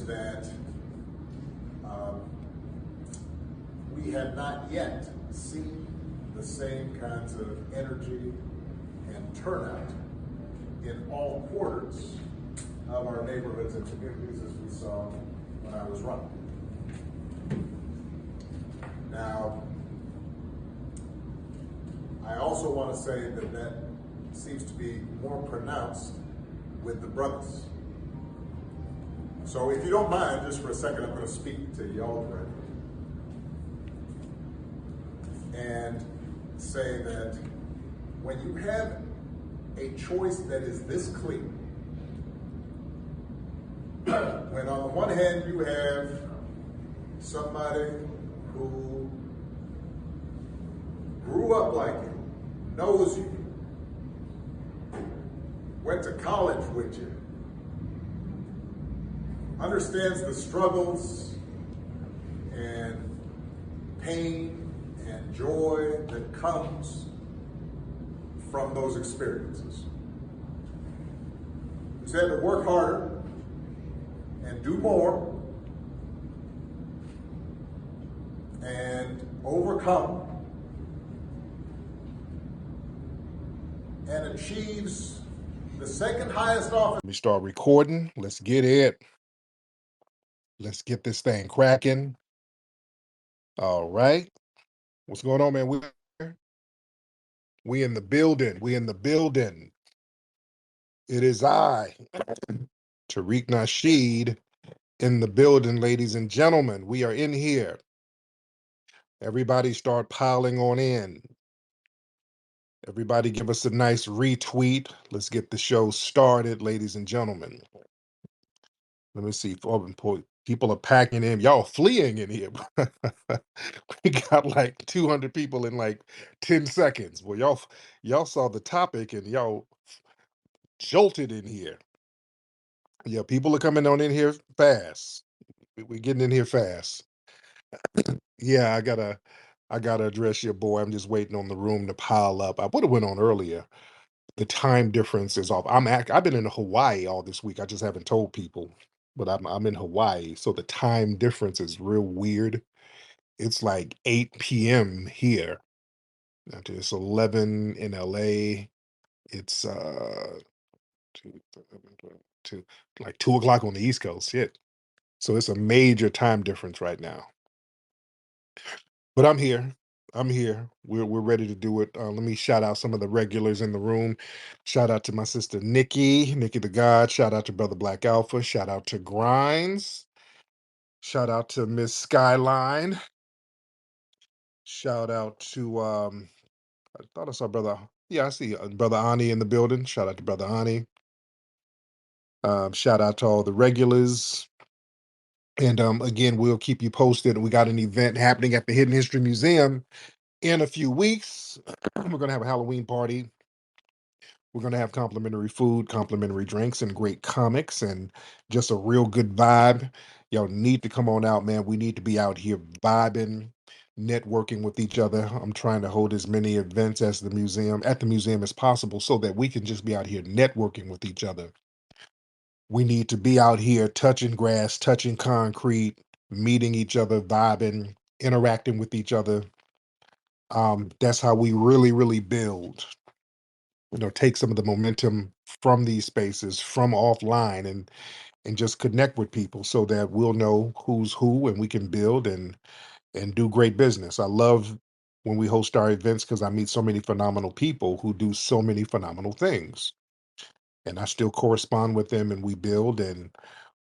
is that we have not yet seen the same kinds of energy and turnout in all quarters of our neighborhoods and communities as we saw when I was running. Now, I also want to say that that seems to be more pronounced with the brothers. So if you don't mind, just for a second, I'm going to speak to y'all directly and say that when you have a choice that is this clear, when on the one hand you have somebody who grew up like you, knows you, went to college with you, understands the struggles and pain and joy that comes from those experiences. Who's had to work harder and do more and overcome and achieves the second highest office. Let me start recording. Let's get it. Let's get this thing cracking. All right. What's going on, man? We in the building. We in the building. It is I, Tariq Nasheed, in the building, ladies and gentlemen. We are in here. Everybody start piling on in. Everybody give us a nice retweet. Let's get the show started, ladies and gentlemen. Let me see. People are packing in. Y'all fleeing in here. We got like 200 people in like 10 seconds. Well, y'all saw the topic and y'all jolted in here. Yeah, people are coming on in here fast. We're getting in here fast. Yeah, I gotta address your boy. I'm just waiting on the room to pile up. I would have went on earlier. The time difference is off. I've been in Hawaii all this week. I just haven't told people, but I'm in Hawaii, so the time difference is real weird. It's like 8 p.m. here. It's 11 in LA. It's two, two, like 2 o'clock on the East Coast. Shit. So it's a major time difference right now. But I'm here. I'm here. We're ready to do it. Let me shout out some of the regulars in the room. Shout out to my sister Nikki the God. Shout out to Brother Black Alpha. Shout out to Grinds. Shout out to Miss Skyline. Shout out to I thought I saw Brother. Yeah, I see Brother Ani in the building. Shout out to Brother Ani. Shout out to all the regulars. And again, we'll keep you posted. We got an event happening at the Hidden History Museum in a few weeks. We're going to have a Halloween party. We're going to have complimentary food, complimentary drinks, and great comics, and just a real good vibe. Y'all need to come on out, man. We need to be out here vibing, networking with each other. I'm trying to hold as many events at the museum as possible so that we can just be out here networking with each other. We need to be out here touching grass, touching concrete, meeting each other, vibing, interacting with each other. That's how we really, really build. Take some of the momentum from these spaces, from offline, and just connect with people so that we'll know who's who and we can build and do great business. I love when we host our events because I meet so many phenomenal people who do so many phenomenal things. And I still correspond with them and we build and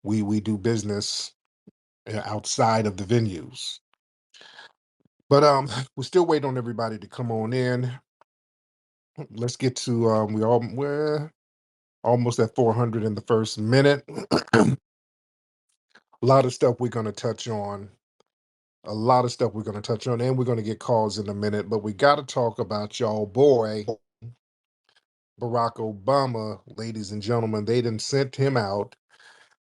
we do business outside of the venues. But we're still waiting on everybody to come on in. Let's get to we're almost at 400 in the first minute. A lot of stuff we're going to touch on. And we're going to get calls in a minute, but we got to talk about y'all boy, Barack Obama, ladies and gentlemen. They done sent him out.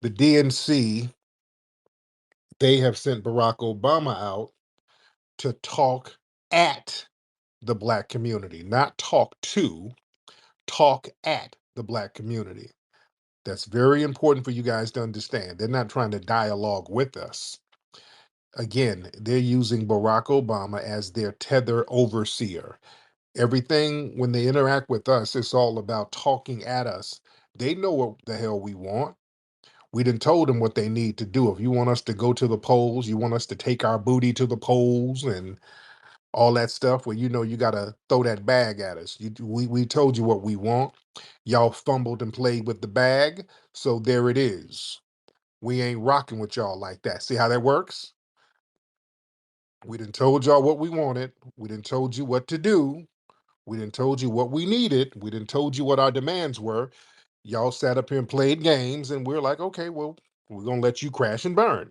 The DNC, they have sent Barack Obama out to talk at the Black community, not talk to, talk at the Black community. That's very important for you guys to understand. They're not trying to dialogue with us. Again, they're using Barack Obama as their tether overseer. Everything, when they interact with us, it's all about talking at us. They know what the hell we want. We done told them what they need to do. If you want us to go to the polls, you want us to take our booty to the polls and all that stuff, well, you know, you got to throw that bag at us. We told you what we want. Y'all fumbled and played with the bag. So there it is. We ain't rocking with y'all like that. See how that works? We done told y'all what we wanted. We done told you what to do. We done told you what we needed. We done told you what our demands were. Y'all sat up here and played games, and we're like, okay, well, we're going to let you crash and burn.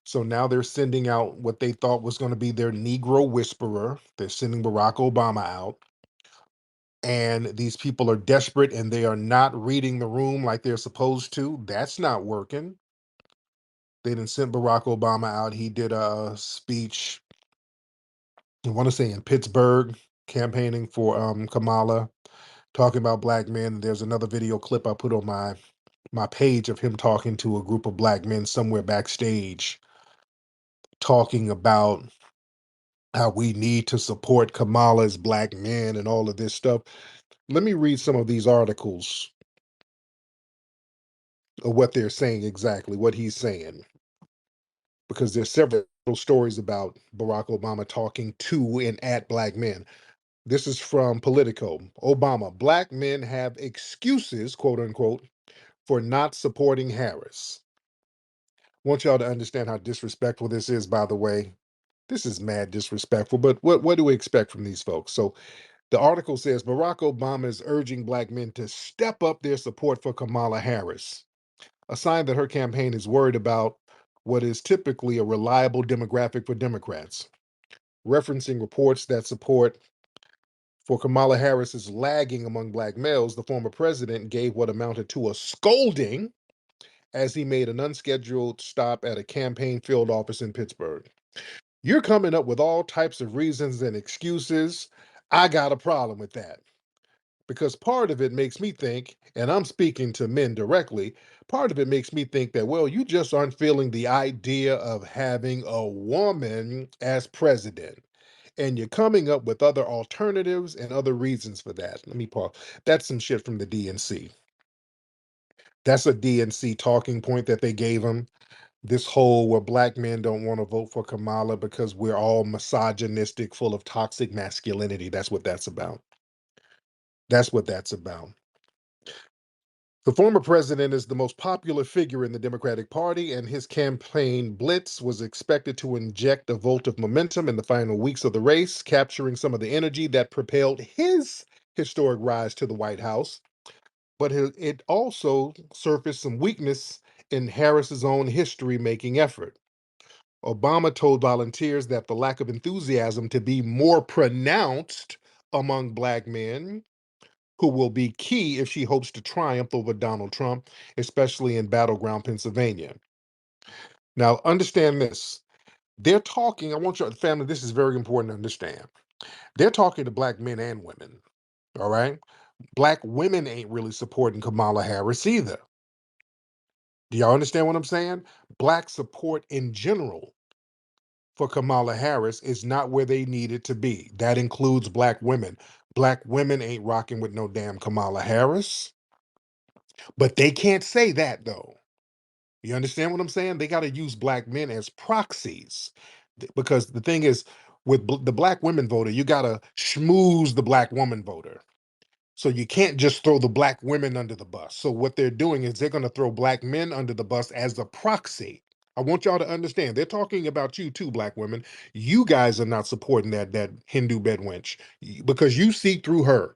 So now they're sending out what they thought was going to be their Negro whisperer. They're sending Barack Obama out. And these people are desperate and they are not reading the room like they're supposed to. That's not working. They didn't send Barack Obama out. He did a speech, I want to say in Pittsburgh, campaigning for Kamala, talking about black men. There's another video clip I put on my page of him talking to a group of black men somewhere backstage, talking about how we need to support Kamala's black men and all of this stuff. Let me read some of these articles of what they're saying exactly, what he's saying, because there's several stories about Barack Obama talking to and at black men. This is from Politico. Obama, black men have excuses, quote unquote, for not supporting Harris. I want y'all to understand how disrespectful this is, by the way. This is mad disrespectful, but what do we expect from these folks? So the article says Barack Obama is urging black men to step up their support for Kamala Harris, a sign that her campaign is worried about what is typically a reliable demographic for Democrats. Referencing reports that support for Kamala Harris is lagging among black males, the former president gave what amounted to a scolding as he made an unscheduled stop at a campaign field office in Pittsburgh. You're coming up with all types of reasons and excuses. I got a problem with that because part of it makes me think, and I'm speaking to men directly, part of it makes me think that, well, you just aren't feeling the idea of having a woman as president. And you're coming up with other alternatives and other reasons for that. Let me pause. That's some shit from the DNC. That's a DNC talking point that they gave him. This whole where black men don't want to vote for Kamala because we're all misogynistic, full of toxic masculinity. That's what that's about. That's what that's about. The former president is the most popular figure in the Democratic Party, and his campaign blitz was expected to inject a volt of momentum in the final weeks of the race, capturing some of the energy that propelled his historic rise to the White House. But it also surfaced some weakness in Harris's own history-making effort. Obama told volunteers that the lack of enthusiasm to be more pronounced among black men who will be key if she hopes to triumph over Donald Trump, especially in battleground Pennsylvania. Now, understand this. They're talking, I want your family, this is very important to understand. They're talking to black men and women, all right? Black women ain't really supporting Kamala Harris either. Do y'all understand what I'm saying? Black support in general for Kamala Harris is not where they need it to be. That includes black women. Black women ain't rocking with no damn Kamala Harris, but they can't say that though. You understand what I'm saying? They got to use black men as proxies because the thing is, with the black women voter, you got to schmooze the black woman voter. So you can't just throw the black women under the bus. So what they're doing is they're going to throw black men under the bus as a proxy. I want y'all to understand. They're talking about you too, black women. You guys are not supporting that Hindu bedwench because you see through her.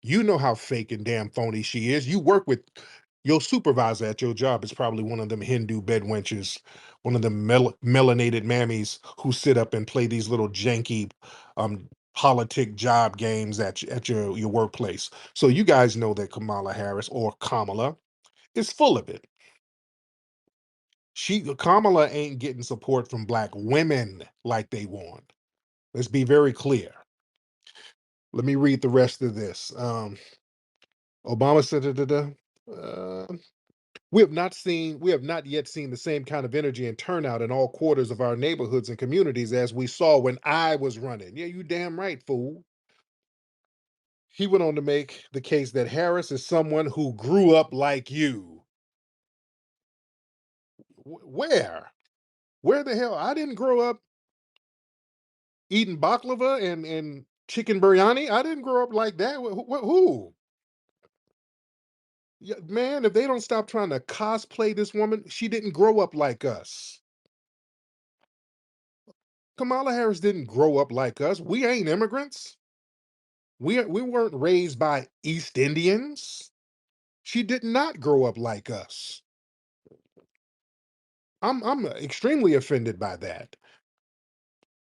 You know how fake and damn phony she is. You work with your supervisor at your job is probably one of them Hindu bedwenches, one of them melanated mammies who sit up and play these little janky politic job games at your workplace. So you guys know that Kamala Harris or Kamala is full of it. Kamala ain't getting support from black women like they want. Let's be very clear. Let me read the rest of this. Obama said, da, da, da. Uh, we have not yet seen the same kind of energy and turnout in all quarters of our neighborhoods and communities as we saw when I was running. Yeah, you damn right, fool. He went on to make the case that Harris is someone who grew up like you. Where? Where the hell? I didn't grow up eating baklava and chicken biryani. I didn't grow up like that. Who? Yeah, man, if they don't stop trying to cosplay this woman, she didn't grow up like us. Kamala Harris didn't grow up like us. We ain't immigrants. We weren't raised by East Indians. She did not grow up like us. I'm extremely offended by that.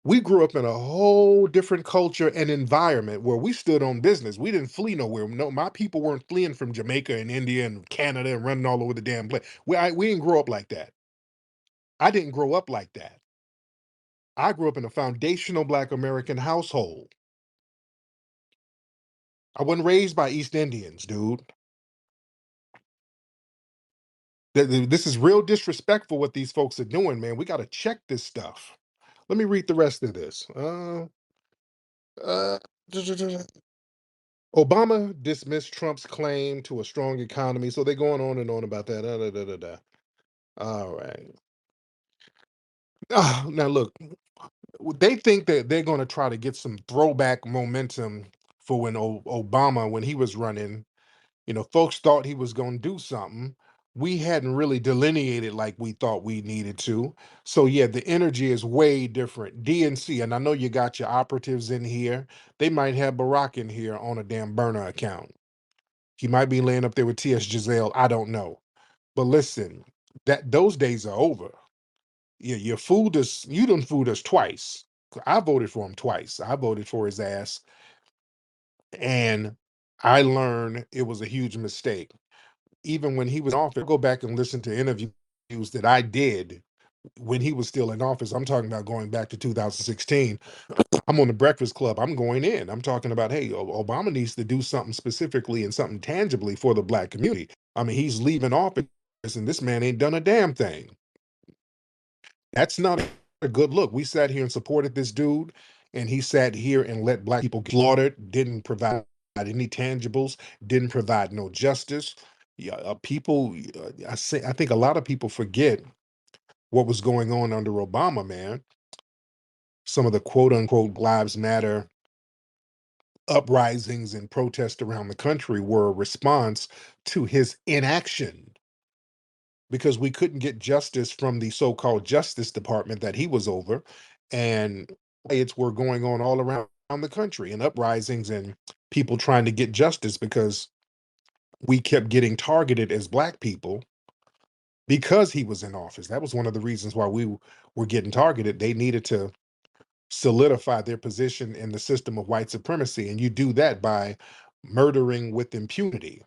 We grew up in a whole different culture and environment where we stood on business. We didn't flee nowhere. No, my people weren't fleeing from Jamaica and India and Canada and running all over the damn place. We didn't grow up like that. I didn't grow up like that. I grew up in a foundational Black American household. I wasn't raised by East Indians, dude. This is real disrespectful what these folks are doing, man. We got to check this stuff. Let me read the rest of this. Uh, Obama dismissed Trump's claim to a strong economy. So they're going on and on about that. All right. Now, look, they think that they're going to try to get some throwback momentum for when Obama, when he was running. Folks thought he was going to do something. We hadn't really delineated like we thought we needed to. So, yeah, the energy is way different. DNC, and I know you got your operatives in here. They might have Barack in here on a damn burner account. He might be laying up there with T.S. Giselle. I don't know. But listen, that those days are over. You fooled us. You done fooled us twice. I voted for him twice. I voted for his ass, and I learned it was a huge mistake. Even when he was in office, go back and listen to interviews that I did when he was still in office. I'm talking about going back to 2016. I'm on the Breakfast Club. I'm going in. I'm talking about, hey, Obama needs to do something specifically and something tangibly for the Black community. I mean, he's leaving office and this man ain't done a damn thing. That's not a good look. We sat here and supported this dude, and he sat here and let Black people get slaughtered, didn't provide any tangibles, didn't provide no justice. Yeah, I think a lot of people forget what was going on under Obama, man. Some of the quote unquote lives matter uprisings and protests around the country were a response to his inaction because we couldn't get justice from the so-called Justice Department that he was over, and riots were going on all around the country and uprisings and people trying to get justice because we kept getting targeted as Black people because he was in office. That was one of the reasons why we were getting targeted. They needed to solidify their position in the system of white supremacy, and you do that by murdering with impunity.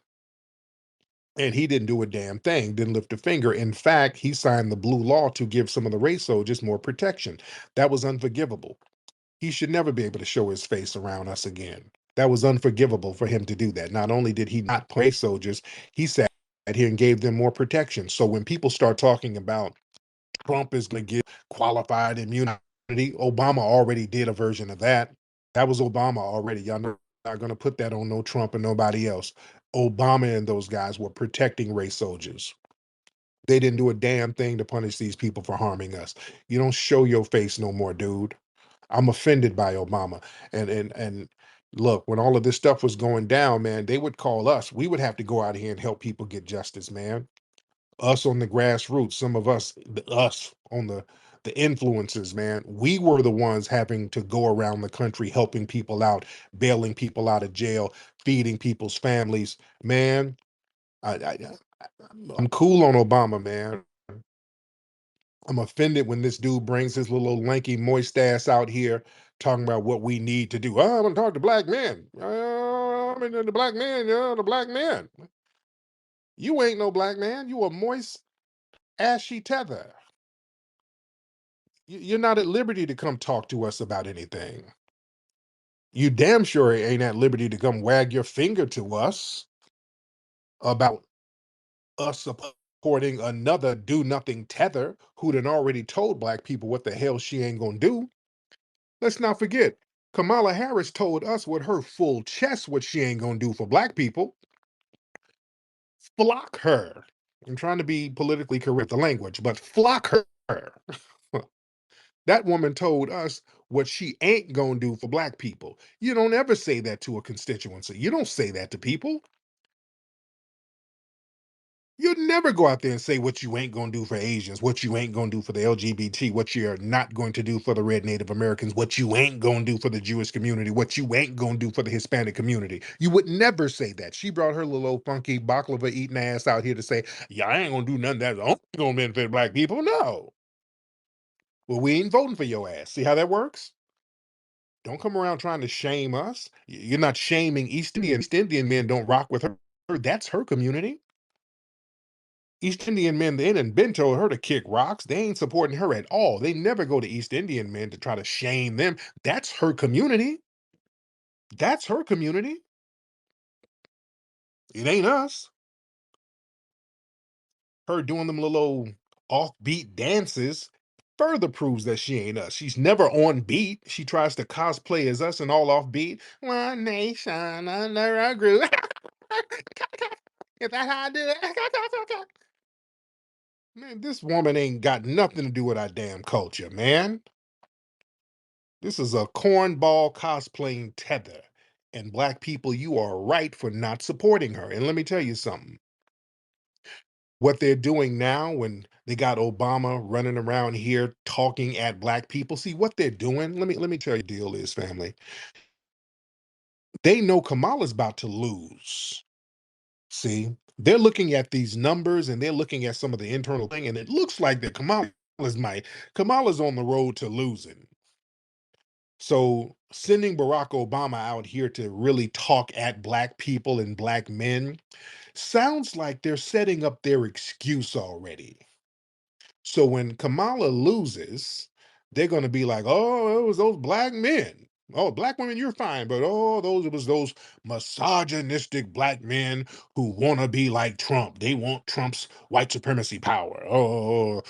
And he didn't do a damn thing, didn't lift a finger. In fact, he signed the blue law to give some of the race soldiers more protection. That was unforgivable. He should never be able to show his face around us again. That was unforgivable for him to do that. Not only did he not pay soldiers, he sat here and gave them more protection. So when people start talking about Trump is going to give qualified immunity, Obama already did a version of that. That was Obama already. Y'all not going to put that on no Trump and nobody else. Obama and those guys were protecting race soldiers. They didn't do a damn thing to punish these people for harming us. You don't show your face no more, dude. I'm offended by Obama. And look, when all of this stuff was going down, man, they would call us. We would have to go out here and help people get justice, man. Us on the grassroots, some of us, us on the influencers, man. We were the ones having to go around the country helping people out, bailing people out of jail, feeding people's families. Man, I'm cool on Obama, man. I'm offended when this dude brings his little old lanky moist ass out here talking about what we need to do. Oh, I'm gonna talk to Black men. I mean the Black man, yeah, the Black man. You ain't no Black man. You a moist, ashy tether. You're not at liberty to come talk to us about anything. You damn sure ain't at liberty to come wag your finger to us about us supporting another do nothing tether who done already told black people what the hell she ain't gonna do. Let's not forget, Kamala Harris told us with her full chest what she ain't gonna do for black people. Flock her. I'm trying to be politically correct with the language, but flock her. That woman told us what she ain't gonna do for black people. You don't ever say that to a constituency. You don't say that to people. You'd never go out there and say what you ain't gonna do for Asians, what you ain't gonna do for the LGBT, what you're not going to do for the red Native Americans, what you ain't gonna do for the Jewish community, what you ain't gonna do for the Hispanic community. You would never say that. She brought her little old funky baklava eating ass out here to say, yeah, I ain't gonna do nothing that's only gonna benefit black people. No. Well, we ain't voting for your ass. See how that works? Don't come around trying to shame us. You're not shaming East Indian. East Indian men don't rock with her. That's her community. East Indian men, they done been told her to kick rocks. They ain't supporting her at all. They never go to East Indian men to try to shame them. That's her community. That's her community. It ain't us. Her doing them little old offbeat dances further proves that she ain't us. She's never on beat. She tries to cosplay as us and all offbeat. One nation under a groove. Is that how I do it? Man, this woman ain't got nothing to do with our damn culture, man. This is a cornball cosplaying tether. And black people, you are right for not supporting her. And let me tell you something. What they're doing now when they got Obama running around here talking at black people, see what they're doing. Let me tell you the deal is, family. They know Kamala's about to lose. See, they're looking at these numbers and they're looking at some of the internal thing, and it looks like that Kamala's on the road to losing. So sending Barack Obama out here to really talk at black people and black men sounds like they're setting up their excuse already. So when Kamala loses, they're going to be like, "Oh, it was those black men. Oh, black women, you're fine, but oh, those it was those misogynistic black men who want to be like Trump. They want Trump's white supremacy power." Oh,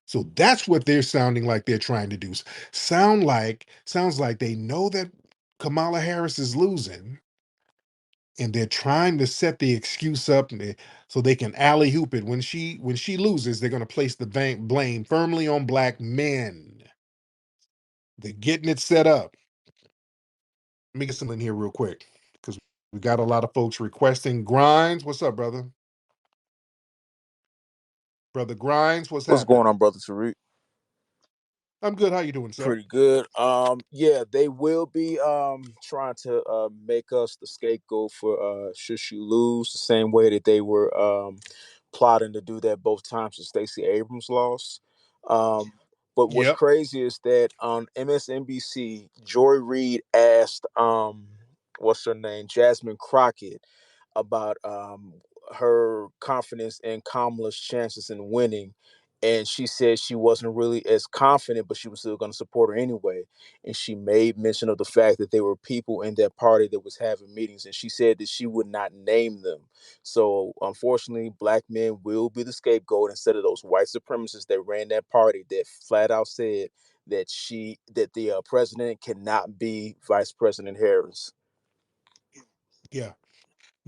so that's what they're sounding like they're trying to do. Sounds like they know that Kamala Harris is losing, and they're trying to set the excuse up so they can alley hoop it. When she loses, they're going to place the blame firmly on black men. They're getting it set up. Let me get something in here real quick because we got a lot of folks requesting Grinds. What's up, brother? Brother Grinds, what's What's going happening? on, brother Tariq? I'm good. How you doing, sir? Pretty good. Yeah, they will be trying to make us the scapegoat for should she lose, the same way that they were plotting to do that both times that Stacey Abrams lost. Um, but what's Yep. crazy is that on MSNBC, Joy Reid asked what's her name, Jasmine Crockett, about her confidence in Kamala's chances in winning. And she said she wasn't really as confident, but she was still going to support her anyway. And she made mention of the fact that there were people in that party that was having meetings, and she said that she would not name them. So unfortunately, black men will be the scapegoat instead of those white supremacists that ran that party that flat out said that the president cannot be Vice President Harris. Yeah.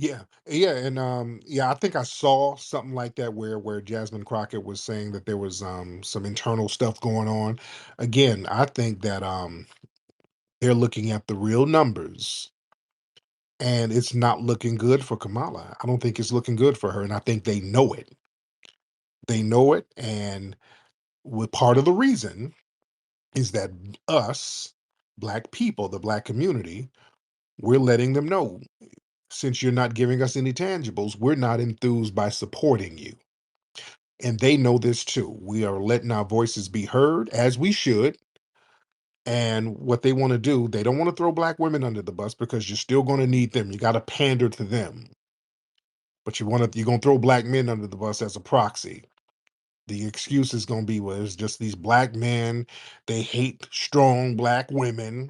Yeah, and yeah, I think I saw something like that where Jasmine Crockett was saying that there was some internal stuff going on. Again, I think that they're looking at the real numbers and it's not looking good for Kamala. I don't think it's looking good for her, and I think they know it. They know it, and with part of the reason is that us, black people, the black community, we're letting them know, since you're not giving us any tangibles, we're not enthused by supporting you. And they know this too. We are letting our voices be heard as we should. And what they want to do, they don't want to throw black women under the bus because you're still going to need them. You got to pander to them. But you're going to throw black men under the bus as a proxy. The excuse is going to be, well, it's just these black men. They hate strong black women.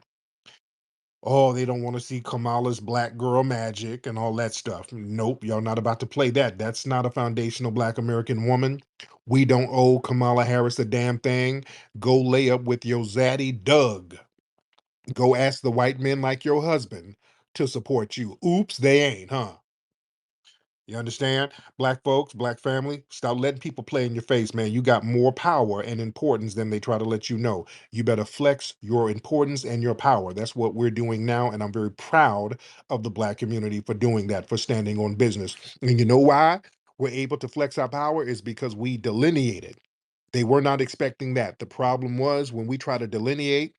Oh, they don't want to see Kamala's black girl magic and all that stuff. Nope, y'all not about to play that. That's not a foundational black American woman. We don't owe Kamala Harris a damn thing. Go lay up with your zaddy Doug. Go ask the white men like your husband to support you. Oops, they ain't, huh? You understand? Black folks, black family, stop letting people play in your face, man. You got more power and importance than they try to let you know. You better flex your importance and your power. That's what we're doing now. And I'm very proud of the black community for doing that, for standing on business. And you know why we're able to flex our power is because we delineated. They were not expecting that. The problem was when we try to delineate,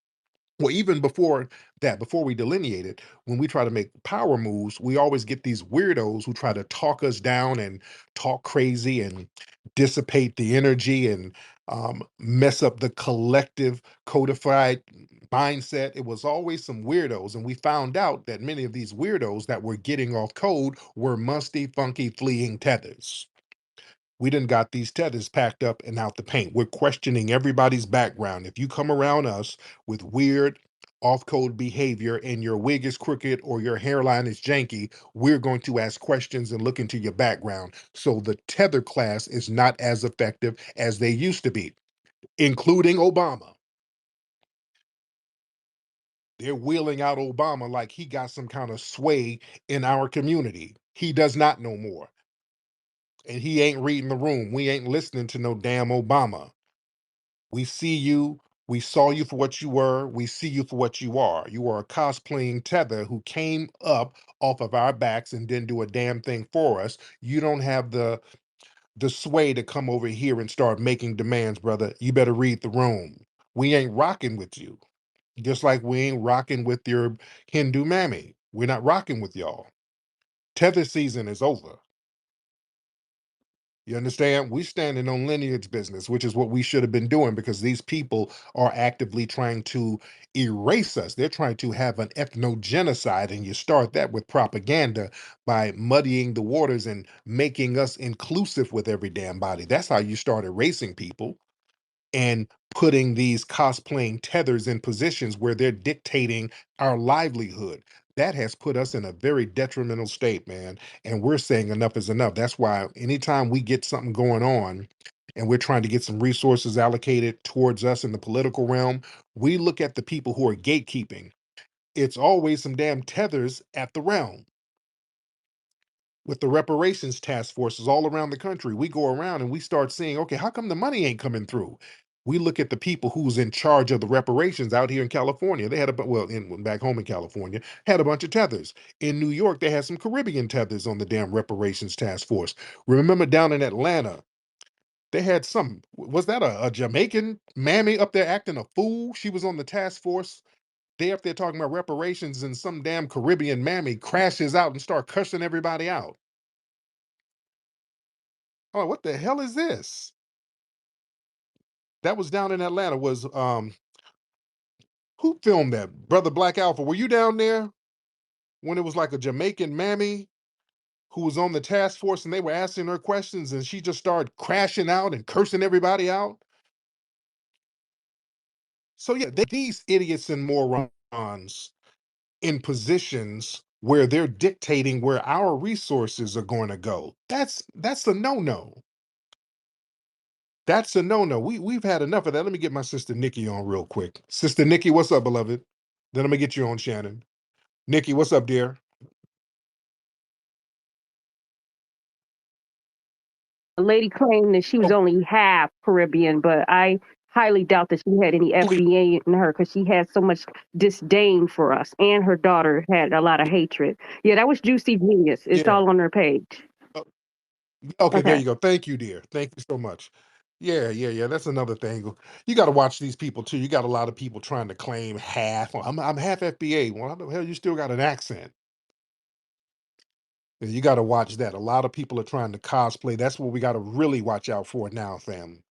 well, even before that, before we delineate it, when we try to make power moves, we always get these weirdos who try to talk us down and talk crazy and dissipate the energy and mess up the collective codified mindset. It was always some weirdos. And we found out that many of these weirdos that were getting off code were musty, funky, fleeing tethers. We done got these tethers packed up and out the paint. We're questioning everybody's background. If you come around us with weird, off code behavior and your wig is crooked or your hairline is janky, we're going to ask questions and look into your background. So the tether class is not as effective as they used to be, including Obama. They're wheeling out Obama like he got some kind of sway in our community. He does not no more. And he ain't reading the room. We ain't listening to no damn Obama. We see you. We saw you for what you were. We see you for what you are. You are a cosplaying tether who came up off of our backs and didn't do a damn thing for us. You don't have the sway to come over here and start making demands, brother. You better read the room. We ain't rocking with you. Just like we ain't rocking with your Hindu mammy. We're not rocking with y'all. Tether season is over. You understand? We standing on lineage business, which is what we should have been doing because these people are actively trying to erase us. They're trying to have an ethnogenocide, and you start that with propaganda by muddying the waters and making us inclusive with every damn body. That's how you start erasing people and putting these cosplaying tethers in positions where they're dictating our livelihood. That has put us in a very detrimental state, man. And we're saying enough is enough. That's why anytime we get something going on and we're trying to get some resources allocated towards us in the political realm, we look at the people who are gatekeeping. It's always some damn tethers at the realm with the reparations task forces all around the country. We go around and we start seeing, okay, how come the money ain't coming through? We look at the people who's in charge of the reparations out here in California. They had well, back home in California, had a bunch of tethers. In New York, they had some Caribbean tethers on the damn reparations task force. Remember down in Atlanta, they had some, was that a Jamaican mammy up there acting a fool? She was on the task force. They up there talking about reparations and some damn Caribbean mammy crashes out and start cussing everybody out. Oh, what the hell is this? That was down in Atlanta. Was who filmed that? Brother Black Alpha. Were you down there when it was like a Jamaican mammy who was on the task force and they were asking her questions and she just started crashing out and cursing everybody out? So yeah, these idiots and morons in positions where they're dictating where our resources are going to go. That's a no-no. That's a no-no. We've had enough of that. Let me get my sister Nikki on real quick. Sister Nikki, what's up, beloved? Then I'm gonna get you on, Shannon. Nikki, what's up, dear? A lady claimed that she was Oh, only half Caribbean, but I highly doubt that she had any please, FBA in her because she had so much disdain for us, and her daughter had a lot of hatred. Yeah, that was Juicy Genius. It's yeah. all on her page. Uh, okay, there Okay. you go. Thank you, dear. Thank you so much. Yeah, yeah, yeah. That's another thing. You got to watch these people too. You got a lot of people trying to claim half. "Oh, I'm half FBA. Well, how the hell you still got an accent? Yeah, you got to watch that. A lot of people are trying to cosplay. That's what we got to really watch out for now, fam.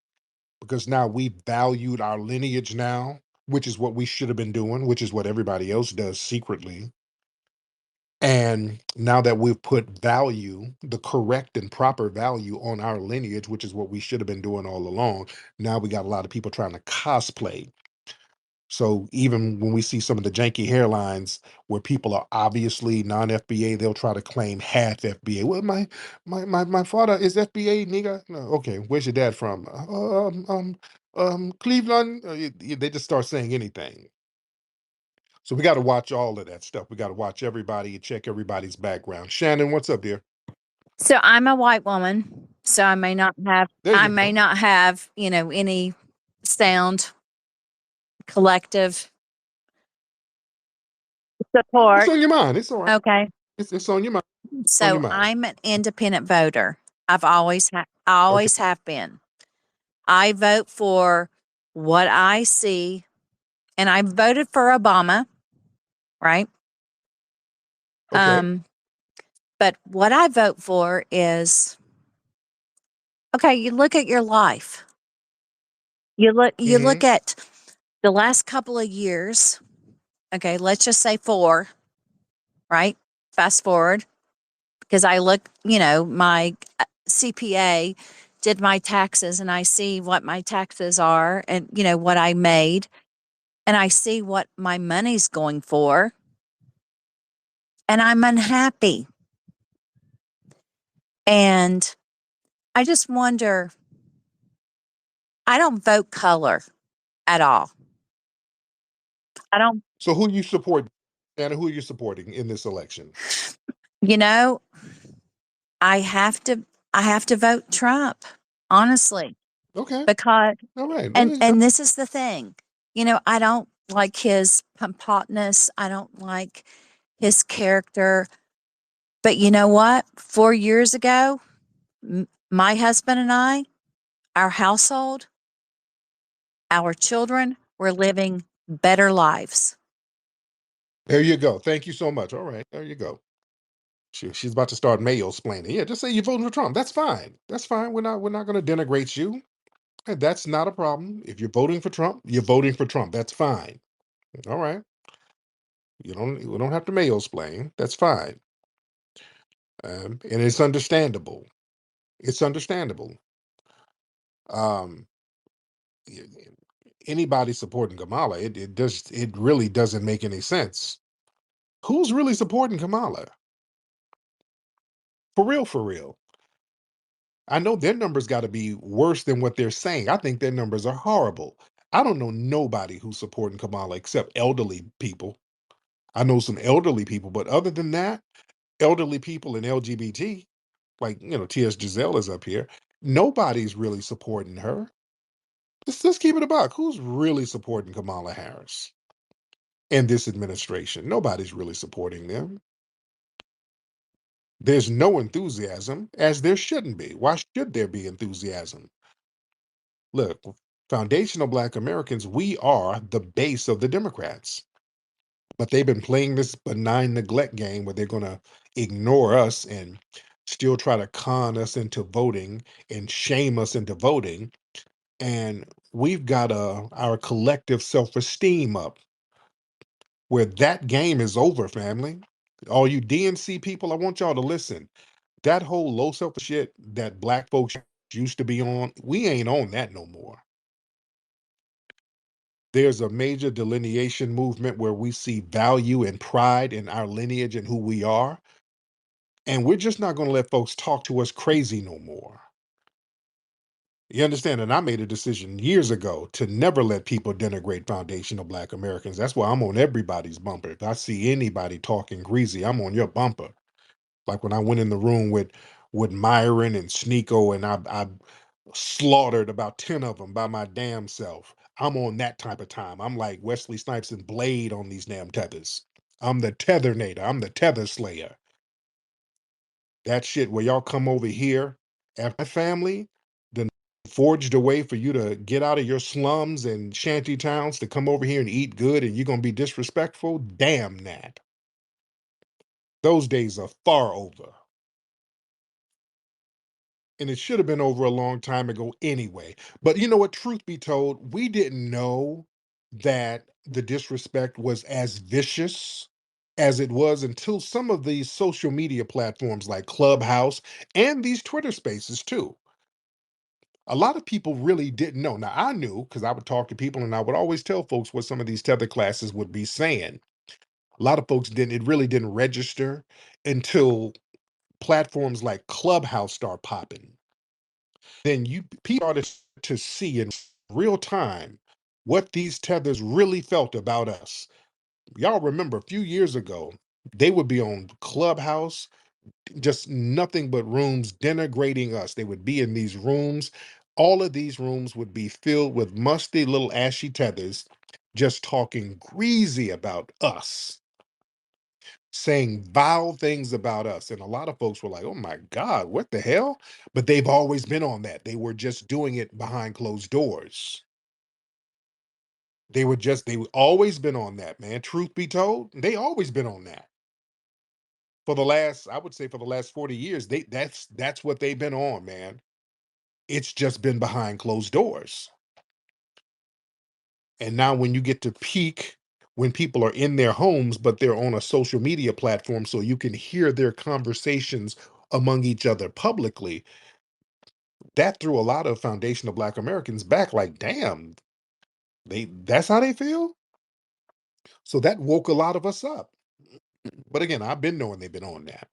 Because now we valued our lineage now, which is what we should have been doing, which is what everybody else does secretly. And now that we've put value, the correct and proper value on our lineage, which is what we should have been doing all along, now we got a lot of people trying to cosplay. So even when we see some of the janky hairlines where people are obviously non-FBA, they'll try to claim half FBA. Well, my father is FBA, nigga. No, okay, where's your dad from? Cleveland. They just start saying anything. So we got to watch all of that stuff. We got to watch everybody and check everybody's background. Shannon, what's up, dear? So I'm a white woman, so There I you may go. not have, any sound collective It's support. on your mind. It's all right. Okay. It's on your mind. It's on your So mind. I'm an independent voter. I Okay. always have been. I vote for what I see, and I voted for Obama, right? Okay. Um, but what I vote for is okay, you look at your life. You look Mm-hmm. at the last couple of years. Okay, let's just say 4, right? Fast forward because I look, my CPA did my taxes and I see what my taxes are and what I made and I see what my money's going for and I'm unhappy. And I just wonder, I don't vote color at all. I don't, So who you support, and who are you supporting in this election? you know, I have to vote Trump, honestly, Okay. because All right. and this is the thing. I don't like his pompousness. I don't like his character. But you know what? 4 years ago, my husband and I, our household, our children were living better lives. There you go. Thank you so much. All right. There you go. She's about to start Mayo splaining. Yeah, just say you're voting for Trump. That's fine. That's fine. We're not going to denigrate you. And that's not a problem. If you're voting for Trump, you're voting for Trump. That's fine. All right. We don't have to Mayo splain. That's fine. And it's understandable. It's understandable. Um, y- Anybody supporting Kamala, it really doesn't make any sense. Who's really supporting Kamala? For real, for real. I know their numbers got to be worse than what they're saying. I think their numbers are horrible. I don't know nobody who's supporting Kamala except elderly people. I know some elderly people, but other than that, elderly people and LGBT, like T.S. Giselle is up here. Nobody's really supporting her. Let's keep it a buck. Who's really supporting Kamala Harris and this administration? Nobody's really supporting them. There's no enthusiasm, as there shouldn't be. Why should there be enthusiasm? Look, foundational Black Americans, we are the base of the Democrats. But they've been playing this benign neglect game where they're going to ignore us and still try to con us into voting and shame us into voting. And we've got our collective self-esteem up where that game is over, family. All you DNC people, I want y'all to listen. That whole low self shit that Black folks used to be on, we ain't on that no more. There's a major delineation movement where we see value and pride in our lineage and who we are. And we're just not going to let folks talk to us crazy no more. You understand? And I made a decision years ago to never let people denigrate foundational Black Americans. That's why I'm on everybody's bumper. If I see anybody talking greasy, I'm on your bumper. Like when I went in the room with Myron and Sneeko, and I slaughtered about 10 of them by my damn self. I'm on that type of time. I'm like Wesley Snipes and Blade on these damn tethers. I'm the tethernator. I'm the tether slayer. That shit where y'all come over here after my family, then forged a way for you to get out of your slums and shanty towns to come over here and eat good and you're gonna be disrespectful. Damn that. Those days are far over. And it should have been over a long time ago anyway. But you know what? Truth be told, we didn't know that the disrespect was as vicious as it was until some of these social media platforms like Clubhouse and these Twitter spaces too. A lot of people really didn't know. Now I knew because I would talk to people and I would always tell folks what some of these tether classes would be saying. A lot of folks didn't, it really didn't register until platforms like Clubhouse start popping. Then you people started to see in real time what these tethers really felt about us. Y'all remember a few years ago, they would be on Clubhouse, just nothing but rooms denigrating us. They would be in these rooms. All of these rooms would be filled with musty little ashy tethers, just talking greasy about us, saying vile things about us. And a lot of folks were like, oh my God, what the hell? But they've always been on that. They were just doing it behind closed doors. They always been on that, man. Truth be told, they always been on that. For the last, I would say for the last 40 years, that's what they've been on, man. It's just been behind closed doors. And now when you get to peak, when people are in their homes, but they're on a social media platform, so you can hear their conversations among each other publicly, that threw a lot of foundational Black Americans back, like, damn, that's how they feel? So that woke a lot of us up. But again, I've been knowing they've been on that.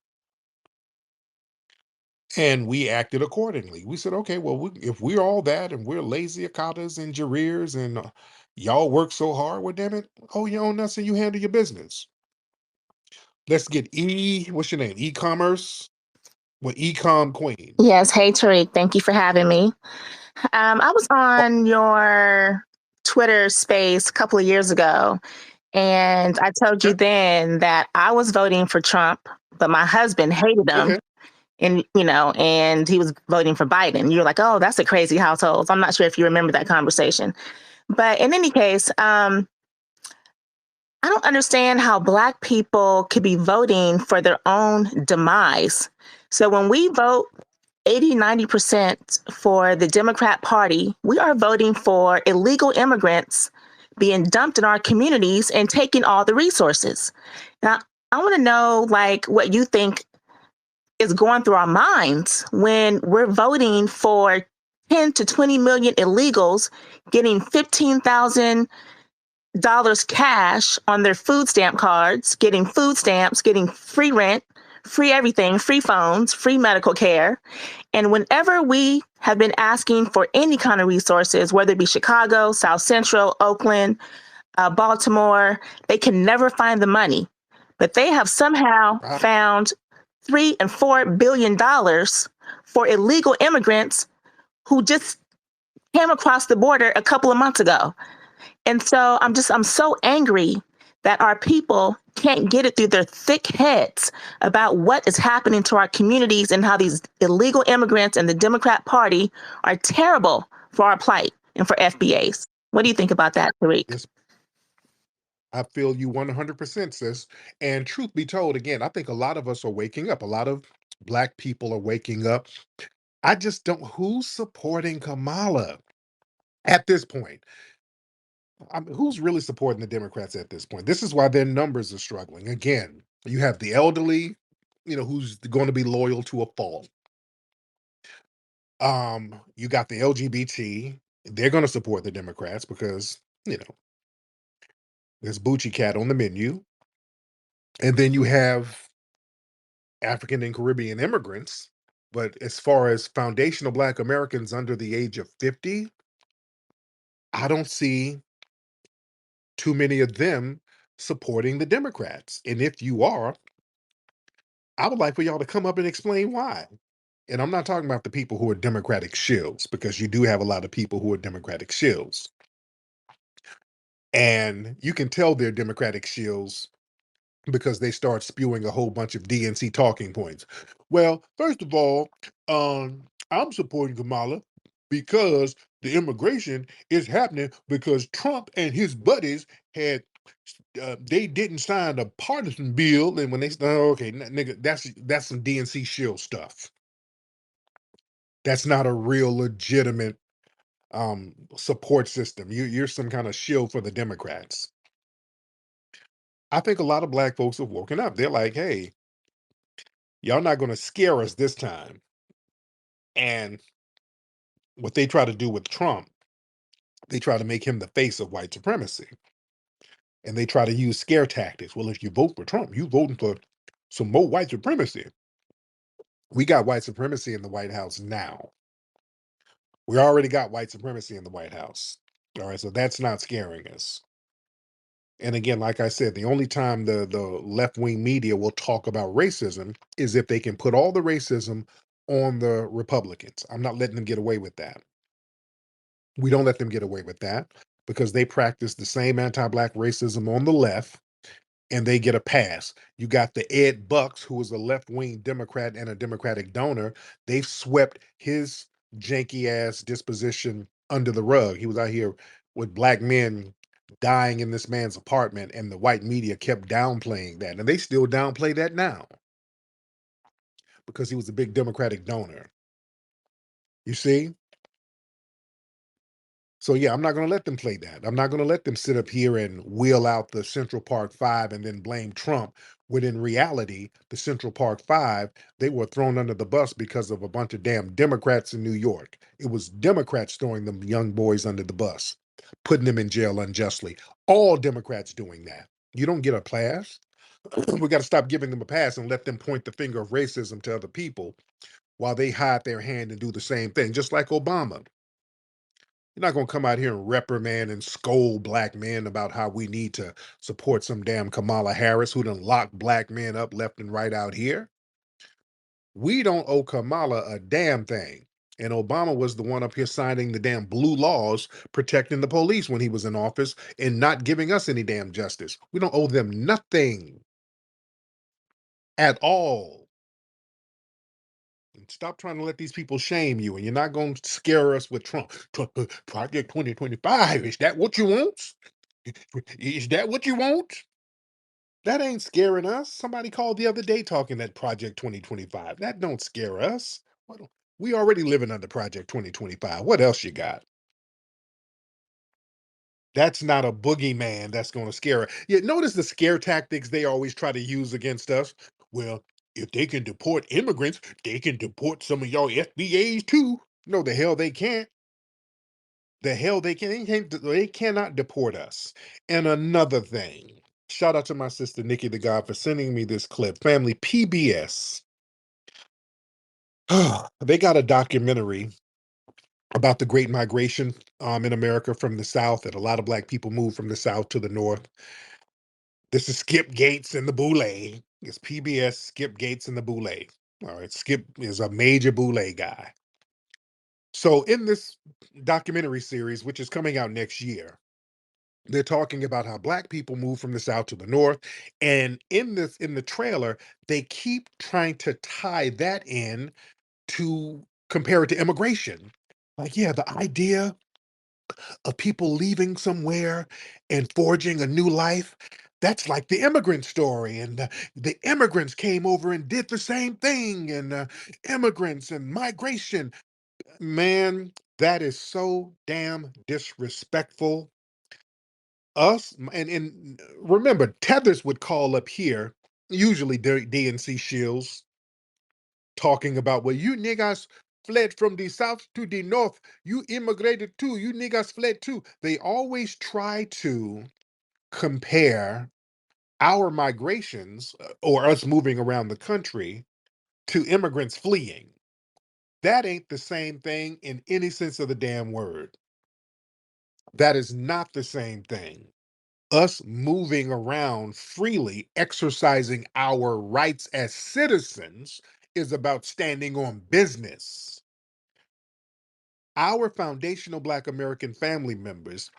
And we acted accordingly. We said, okay, well, if we're all that and we're lazy akatas and jareers and y'all work so hard, well, damn it, oh, you own us and you handle your business. Let's get what's your name? E-commerce? Well, e-com queen. Yes, hey Tariq, thank you for having me. I was Oh, on your Twitter space a couple of years ago, and I told you okay, then that I was voting for Trump, but my husband hated go him, ahead. and and he was voting for Biden. You're like, oh, that's a crazy household. So I'm not sure if you remember that conversation, but in any case, I don't understand how Black people could be voting for their own demise. So when we vote 80-90% for the Democrat Party, we are voting for illegal immigrants being dumped in our communities and taking all the resources. Now, I want to know like what you think is going through our minds when we're voting for 10 to 20 million illegals getting 15,000 dollars cash on their food stamp cards, getting food stamps, getting free rent, free everything, free phones, free medical care. And whenever we have been asking for any kind of resources, whether it be Chicago, South Central, Oakland, Baltimore, they can never find the money. But they have somehow Right. found $3 and $4 billion for illegal immigrants who just came across the border a couple of months ago. And so I'm so angry that our people can't get it through their thick heads about what is happening to our communities and how these illegal immigrants and the Democrat Party are terrible for our plight and for FBAs. What do you think about that, Tariq? Yes, I feel you 100%, sis. And truth be told, again, I think a lot of us are waking up. A lot of Black people are waking up. I just don't, who's supporting Kamala at this point? Who's really supporting the Democrats at this point? This is why their numbers are struggling. Again, you have the elderly, who's going to be loyal to a fault. You got the LGBT. They're going to support the Democrats because there's Bucci Cat on the menu, and then you have African and Caribbean immigrants. But as far as foundational Black Americans under the age of 50, I don't see too many of them supporting the Democrats. And if you are, I would like for y'all to come up and explain why. And I'm not talking about the people who are Democratic shills, because you do have a lot of people who are Democratic shills. And you can tell they're Democratic shills because they start spewing a whole bunch of DNC talking points. Well, first of all, I'm supporting Kamala because the immigration is happening because Trump and his buddies had they didn't sign a partisan bill, and when they okay, nigga, that's some DNC shill stuff. That's not a real legitimate support system. You're some kind of shill for the Democrats. I think a lot of Black folks have woken up. They're like, hey, y'all not going to scare us this time. And what they try to do with Trump, they try to make him the face of white supremacy. And they try to use scare tactics. Well, if you vote for Trump, you voting for some more white supremacy. We got white supremacy in the White House now. We already got white supremacy in the White House. All right, so that's not scaring us. And again, like I said, the only time the left-wing media will talk about racism is if they can put all the racism on the Republicans. I'm not letting them get away with that. We don't let them get away with that because they practice the same anti-black racism on the left and they get a pass. You got the Ed Bucks, who is a left-wing Democrat and a Democratic donor. They've swept his janky ass disposition under the rug. He was out here with black men dying in this man's apartment, and the white media kept downplaying that. And they still downplay that now because he was a big Democratic donor. You see? So yeah, I'm not going to let them play that. I'm not going to let them sit up here and wheel out the Central Park Five and then blame Trump. When in reality, the Central Park Five, they were thrown under the bus because of a bunch of damn Democrats in New York. It was Democrats throwing them young boys under the bus, putting them in jail unjustly. All Democrats doing that. You don't get a pass. We got to stop giving them a pass and let them point the finger of racism to other people while they hide their hand and do the same thing, just like Obama. You're not going to come out here and reprimand and scold black men about how we need to support some damn Kamala Harris who done locked black men up left and right out here. We don't owe Kamala a damn thing. And Obama was the one up here signing the damn blue laws protecting the police when he was in office and not giving us any damn justice. We don't owe them nothing at all. Stop trying to let these people shame you, and you're not going to scare us with Trump. Project 2025. Is that what you want? Is that what you want? That ain't scaring us. Somebody called the other day talking that Project 2025. That don't scare us. We already living under Project 2025. What else you got? That's not a boogeyman that's going to scare us. Yeah, notice the scare tactics they always try to use against us. Well, if they can deport immigrants, they can deport some of y'all FBAs too. No, the hell they can't. The hell they cannot deport us. And another thing, shout out to my sister Nikki the God for sending me this clip. Family PBS. They got a documentary about the Great Migration in America from the South, that a lot of black people moved from the South to the North. This is Skip Gates and the Boule. It's PBS, Skip Gates and the Boule. All right, Skip is a major Boule guy. So in this documentary series, which is coming out next year, they're talking about how black people move from the South to the North. And in the trailer, they keep trying to tie that in to compare it to immigration. Like, yeah, the idea of people leaving somewhere and forging a new life, that's like the immigrant story. And the immigrants came over and did the same thing. And immigrants and migration. Man, that is so damn disrespectful. Us and remember, Tethers would call up here, usually DNC Shields, talking about, well, you niggas fled from the south to the north. You immigrated too. You niggas fled too. They always try to compare our migrations or us moving around the country to immigrants fleeing. That ain't the same thing in any sense of the damn word. That is not the same thing. Us moving around freely, exercising our rights as citizens, is about standing on business. Our foundational Black American family members,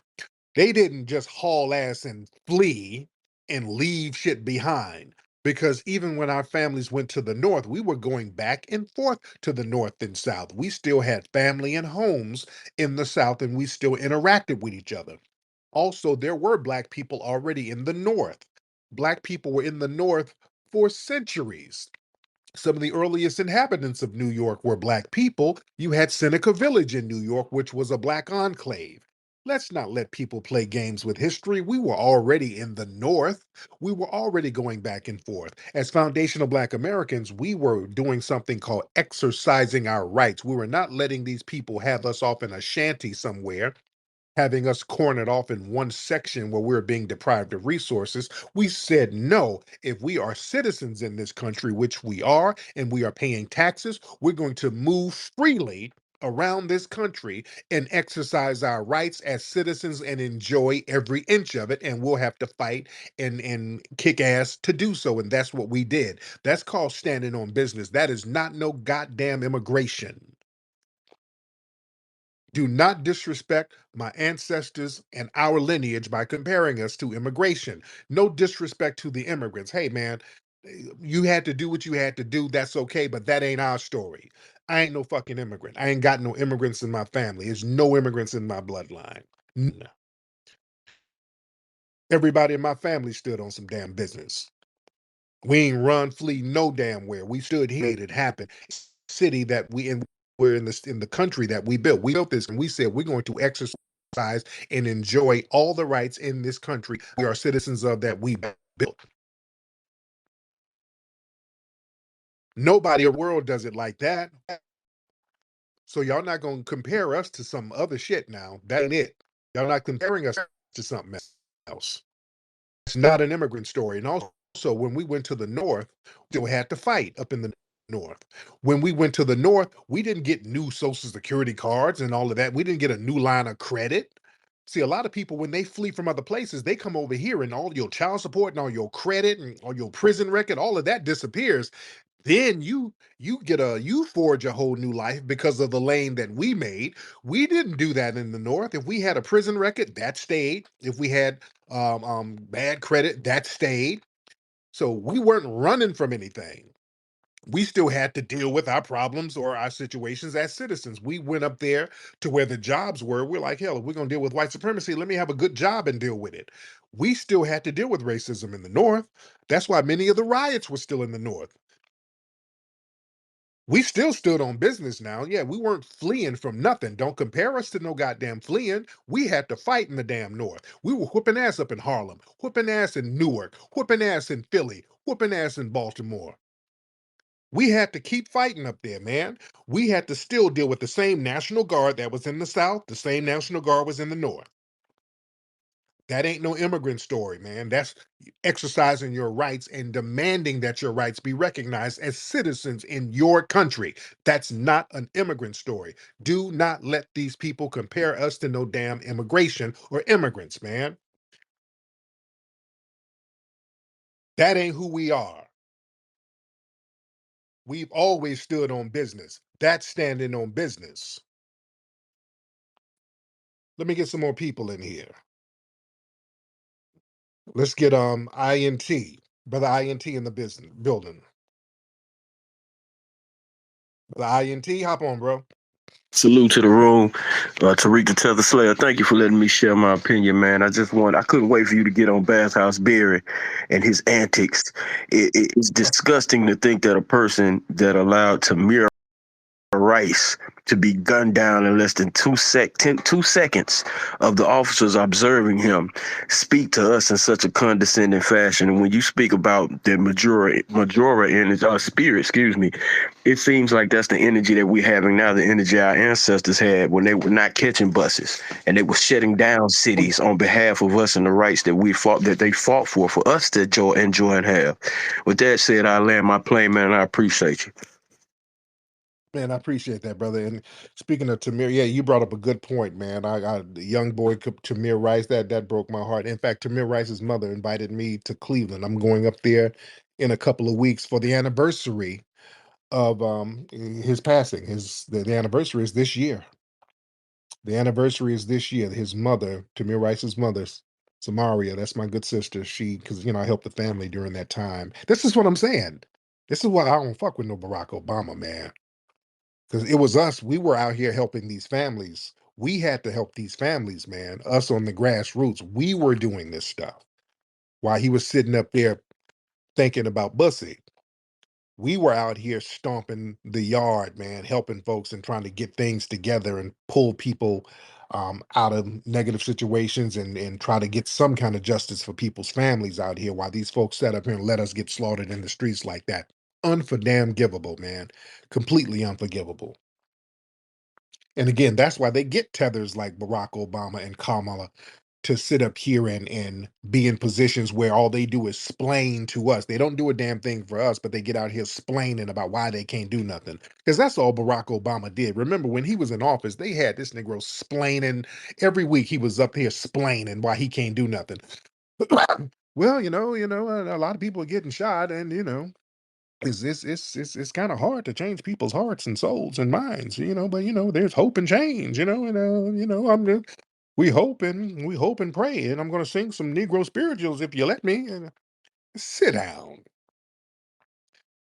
they didn't just haul ass and flee and leave shit behind. Because even when our families went to the North, we were going back and forth to the North and South. We still had family and homes in the South, and we still interacted with each other. Also, there were Black people already in the North. Black people were in the North for centuries. Some of the earliest inhabitants of New York were Black people. You had Seneca Village in New York, which was a Black enclave. Let's not let people play games with history. We were already in the North. We were already going back and forth. As foundational Black Americans, we were doing something called exercising our rights. We were not letting these people have us off in a shanty somewhere, having us cornered off in one section where we're being deprived of resources. We said no. If we are citizens in this country, which we are, and we are paying taxes, we're going to move freely around this country and exercise our rights as citizens and enjoy every inch of it. And we'll have to fight and kick ass to do so. And that's what we did. That's called standing on business. That is not no goddamn immigration. Do not disrespect my ancestors and our lineage by comparing us to immigration. No disrespect to the immigrants. Hey, man, you had to do what you had to do. That's okay, but that ain't our story. I ain't no fucking immigrant. I ain't got no immigrants in my family. There's no immigrants in my bloodline. None. Everybody in my family stood on some damn business. We ain't run, flee no damn where. We stood here, made it happen. City that we're in the country that we built. We built this and we said we're going to exercise and enjoy all the rights in this country we are citizens of that we built. Nobody in the world does it like that. So y'all not gonna compare us to some other shit now. That ain't it. Y'all not comparing us to something else. It's not an immigrant story. And also, when we went to the North, we still had to fight up in the North. When we went to the North, we didn't get new Social Security cards and all of that. We didn't get a new line of credit. See, a lot of people, when they flee from other places, they come over here and all your child support and all your credit and all your prison record, all of that disappears. Then you forge a whole new life because of the lane that we made. We didn't do that in the North. If we had a prison record, that stayed. If we had bad credit, that stayed. So we weren't running from anything. We still had to deal with our problems or our situations as citizens. We went up there to where the jobs were. We're like, hell, if we're going to deal with white supremacy, let me have a good job and deal with it. We still had to deal with racism in the North. That's why many of the riots were still in the North. We still stood on business now. Yeah, we weren't fleeing from nothing. Don't compare us to no goddamn fleeing. We had to fight in the damn North. We were whooping ass up in Harlem, whooping ass in Newark, whooping ass in Philly, whooping ass in Baltimore. We had to keep fighting up there, man. We had to still deal with the same National Guard that was in the South, the same National Guard was in the North. That ain't no immigrant story, man. That's exercising your rights and demanding that your rights be recognized as citizens in your country. That's not an immigrant story. Do not let these people compare us to no damn immigration or immigrants, man. That ain't who we are. We've always stood on business. That's standing on business. Let me get some more people in here. Let's get INT. Brother INT in the business building. Brother INT, hop on, bro. Salute to the room. Tariq the Tether Slayer, thank you for letting me share my opinion, man. I couldn't wait for you to get on Bathhouse Berry and his antics. It's disgusting to think that a person that allowed Tamir Rice to be gunned down in less than 2 seconds of the officers observing him speak to us in such a condescending fashion. And when you speak about the Majora energy, spirit, excuse me, it seems like that's the energy that we're having now, the energy our ancestors had when they were not catching buses and they were shutting down cities on behalf of us and the rights that they fought for us to enjoy and have. With that said, I land my plane, man, and I appreciate you. Man, I appreciate that, brother. And speaking of Tamir, yeah, you brought up a good point, man. The young boy Tamir Rice, that broke my heart. In fact, Tamir Rice's mother invited me to Cleveland. I'm going up there in a couple of weeks for the anniversary of his passing. The anniversary is this year. The anniversary is this year. His mother, Tamir Rice's mother, Samaria, that's my good sister. Because I helped the family during that time. This is what I'm saying. This is why I don't fuck with no Barack Obama, man. Because it was us. We were out here helping these families. We had to help these families, man. Us on the grassroots. We were doing this stuff while he was sitting up there thinking about Bussy. We were out here stomping the yard, man, helping folks and trying to get things together and pull people out of negative situations and try to get some kind of justice for people's families out here while these folks sat up here and let us get slaughtered in the streets like that. Unforgivable, man. Completely unforgivable. And again, that's why they get tethers like Barack Obama and Kamala to sit up here and be in positions where all they do is explain to us. They don't do a damn thing for us, but they get out here explaining about why they can't do nothing. Because that's all Barack Obama did. Remember, when he was in office, they had this Negro explaining every week. He was up here explaining why he can't do nothing. Well, a lot of people are getting shot, and it's kind of hard to change people's hearts and souls and minds, but there's hope and change, we hope and pray, and I'm gonna sing some Negro spirituals if you let me. And sit down.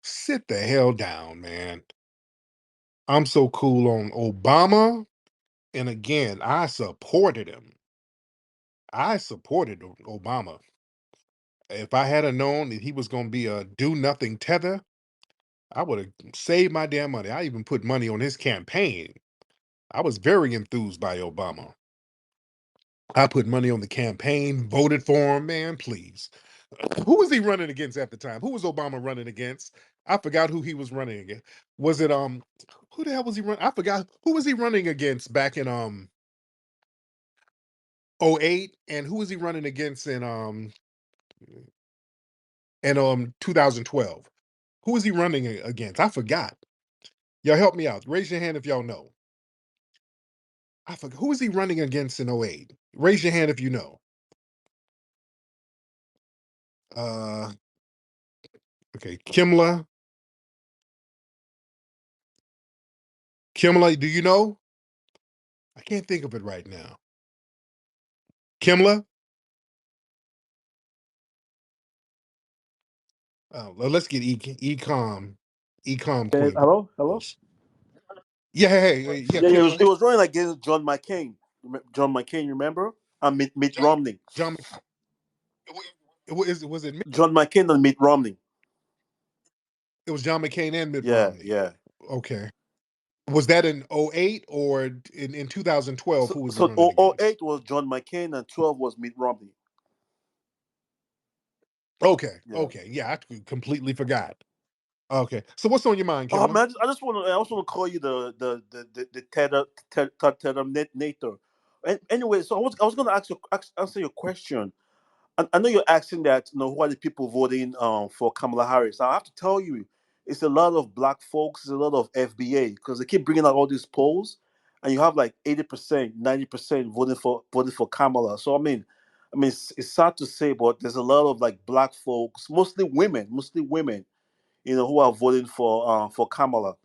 Sit the hell down, man. I'm so cool on Obama, and again, I supported him. I supported Obama. If I had known that he was gonna be a do nothing tether, I would have saved my damn money. I even put money on his campaign. I was very enthused by Obama. I put money on the campaign, voted for him, man, please. Who was he running against at the time? Who was Obama running against? I forgot who he was running against. Was it who the hell was he running? I forgot who was he running against back in '08, and who was he running against in 2012? Who was he running against? I forgot. Y'all help me out. Raise your hand if y'all know. I forgot who was he running against in '08. Raise your hand if you know. Uh okay, Kimla, do you know? I can't think of it right now. Kimla? Well, let's get Ecom Queen. Hello, hello. Yeah, yeah, Yeah, Kimla. it was running against John McCain. John McCain, remember? And Mitt Romney. John, was it John McCain and Mitt Romney. it was John McCain and Mitt Yeah, Romney. yeah. Okay. Was that in '08 or in 2012? So Who was he so running oh oh against? 08 was John McCain and 12 was Mitt Romney. Okay, Yeah. okay. Yeah, I completely forgot. Okay. So what's on your mind, Oh Kimla? man, I just want to. I also want to call you the Terminator. And anyway, so I was going to answer your question. I know you're asking that, who are the people voting for Kamala Harris? I have to tell you, it's a lot of black folks, it's a lot of FBA because they keep bringing out all these polls, and you have like 80%, 90% voting for Kamala. So it's sad to say, but there's a lot of like black folks, mostly women, who are voting for Kamala.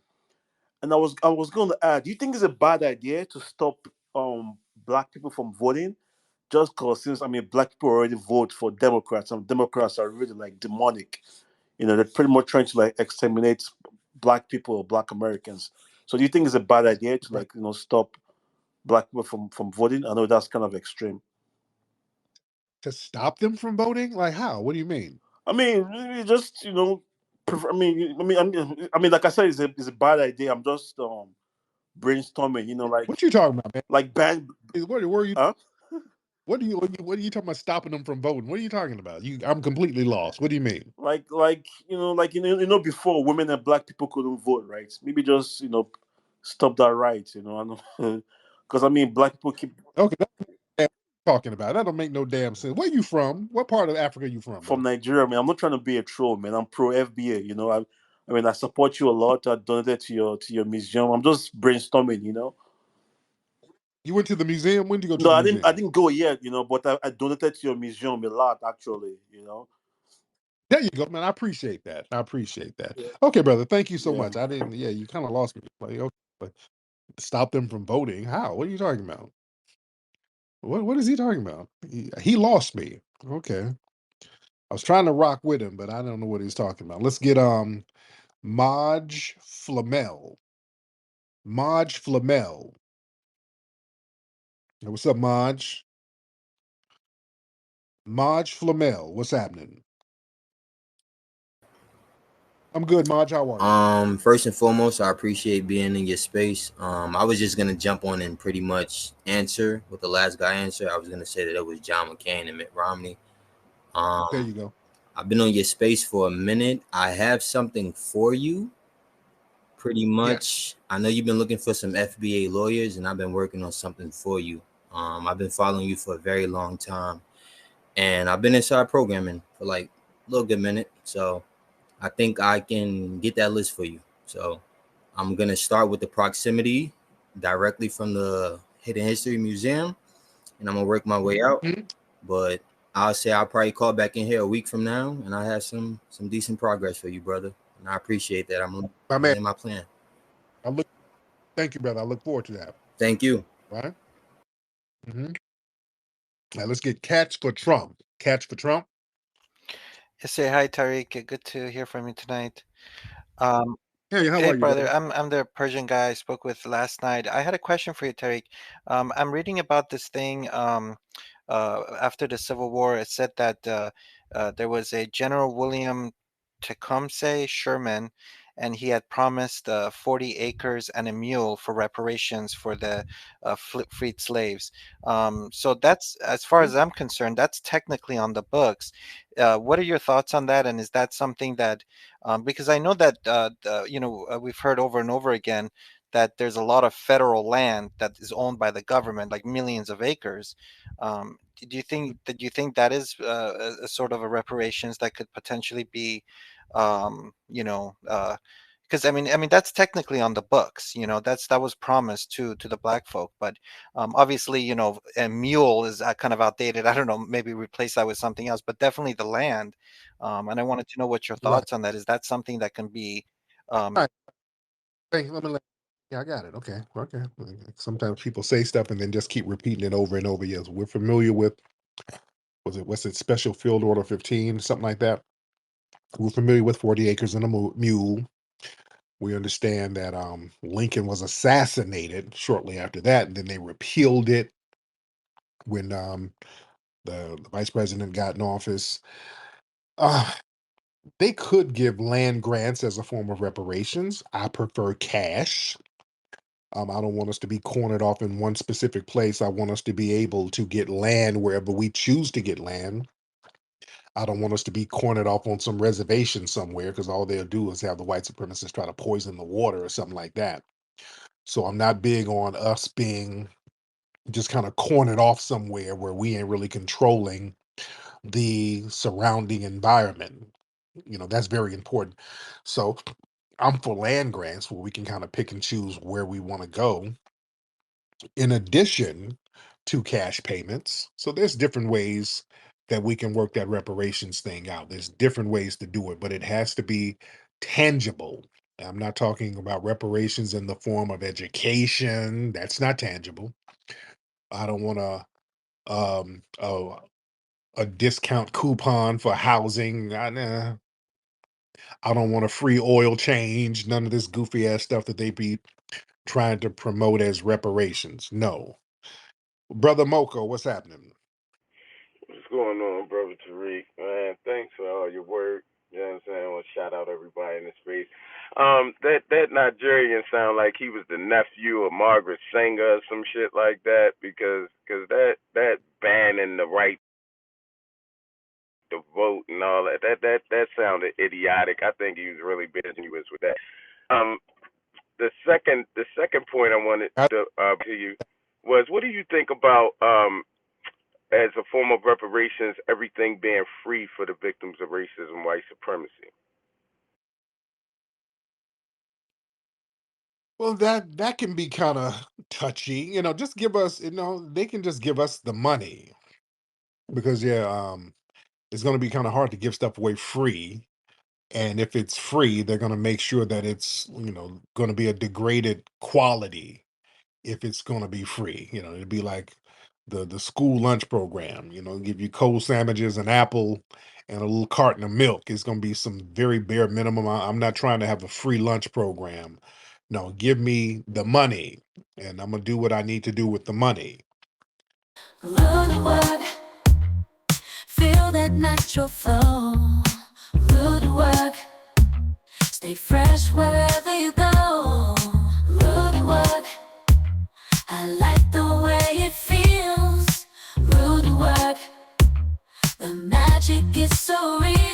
And I was going to add, do you think it's a bad idea to stop black people from voting? Just because since black people already vote for Democrats, and Democrats are really like demonic. They're pretty much trying to like exterminate black people or black Americans. So do you think it's a bad idea to Right. like stop black people from voting? I know that's kind of extreme. To stop them from voting? Like how? What do you mean? Really just like I said, it's a bad idea. I'm just brainstorming. What you talking about, man? Like ban. What were you Huh? what are you talking about stopping them from voting? What are you talking about? I'm completely lost. What do you mean? Before women and black people couldn't vote, right? Maybe just stop that right. I know because black people keep Okay, that's what I'm talking about. That don't make no damn sense. Where you from? What part of Africa you from, from brother? Nigeria. I'm not trying to be a troll, man. I'm pro FBA. I support you a lot. I donated to your museum. I'm just brainstorming. You went to the museum? When did you go to No, the I didn't. I museum? didn't go yet. But I donated to your museum a lot, actually. There you go, man. I appreciate that. I appreciate that. Okay, brother. Thank you so Yeah. much. I didn't. Yeah, you kind of lost me. Like, okay, but stop them from voting? How? What are you talking about? What is he talking about? He lost me. Okay, I was trying to rock with him, but I don't know what he's talking about. Let's get Maj Flamel. Maj Flamel. Hey, what's up, Maj? Maj Flamel. What's happening? I'm good, Maj. How are you? First and foremost, I appreciate being in your space. I was just gonna jump on and pretty much answer what the last guy answered. I was gonna say that it was John McCain and Mitt Romney. There Um, you go. I've been on your space for a minute. I have something for you. Pretty Yes. much, I know you've been looking for some FBA lawyers, and I've been working on something for you. I've been following you for a very long time, and I've been inside programming for like a little good minute. So I think I can get that list for you. So I'm gonna start with the proximity directly from the Hidden History Museum, and I'm gonna work my way out. Mhm. But I'll say I'll probably call back in here a week from now, and I have some decent progress for you, brother. And I appreciate that. I'm My man, laying my plan. I look. Thank you, brother. I look forward to that. Thank you. Right. Mm-hmm. Now let's get Catch for Trump. Catch for Trump. Yes, say hi, Tariq. Good to hear from you tonight. Um, Hey, how Hey, are you, brother. brother? I'm the Persian guy I spoke with last night. I had a question for you, Tariq. I'm reading about this thing. After the Civil War, it said that there was a General William Tecumseh Sherman, and he had promised 40 acres and a mule for reparations for the freed slaves. So that's, as far as I'm concerned, that's technically on the books. What are your thoughts on that? And is that something that because I know that we've heard over and over again that there's a lot of federal land that is owned by the government, like millions of acres. Do you think that is a sort of a reparations that could potentially be, um, you know, uh, because I mean that's technically on the books. That was promised to the black folk, but obviously, a mule is kind of outdated. I don't know, maybe replace that with something else, but definitely the land. And I wanted to know what your Right. thoughts on that. Is that something that can be, um, All right. Thank you. Yeah, I got it. Okay. Okay. Sometimes people say stuff and then just keep repeating it over and over. Yes, we're familiar with. What's it? Special Field Order 15, something like that. We're familiar with 40 acres and a mule. We understand that Lincoln was assassinated shortly after that, and then they repealed it when the vice president got in office. Uh, they could give land grants as a form of reparations. I prefer cash. I don't want us to be cornered off in one specific place. I want us to be able to get land wherever we choose to get land. I don't want us to be cornered off on some reservation somewhere because all they'll do is have the white supremacists try to poison the water or something like that. So I'm not big on us being just kind of cornered off somewhere where we ain't really controlling the surrounding environment. That's very important. So I'm for land grants where we can kind of pick and choose where we want to go in addition to cash payments. So there's different ways that we can work that reparations thing out. There's different ways to do it, but it has to be tangible. I'm not talking about reparations in the form of education. That's not tangible. I don't want a discount coupon for housing. I don't want a free oil change. None of this goofy ass stuff that they be trying to promote as reparations. No. Brother Moko, what's happening? What's going on, brother Tariq? Man, thanks for all your work. You know what I'm saying? I want to shout out everybody in the space. That Nigerian sound like he was the nephew of Margaret Sanger or some shit like that, because that banning the right to vote and all that sounded idiotic. I think he was really business with that. Um, the second point I wanted I, to you was, what do you think about as a form of reparations, everything being free for the victims of racism, white supremacy? well, that can be kind of touchy. Just give us. They can just give us the money because yeah, it's going to be kind of hard to give stuff away free. And if it's free, they're going to make sure that it's going to be a degraded quality if it's going to be free. It'd be like the school lunch program. Give you cold sandwiches, an apple, and a little carton of milk. It's going to be some very bare minimum. I'm not trying to have a free lunch program. No, give me the money, and I'm gonna do what I need to do with the money. Rude work, feel that natural flow. Rude work, Stay fresh wherever you go. Rude work, I like the way it feels. Rude work, the magic is so real.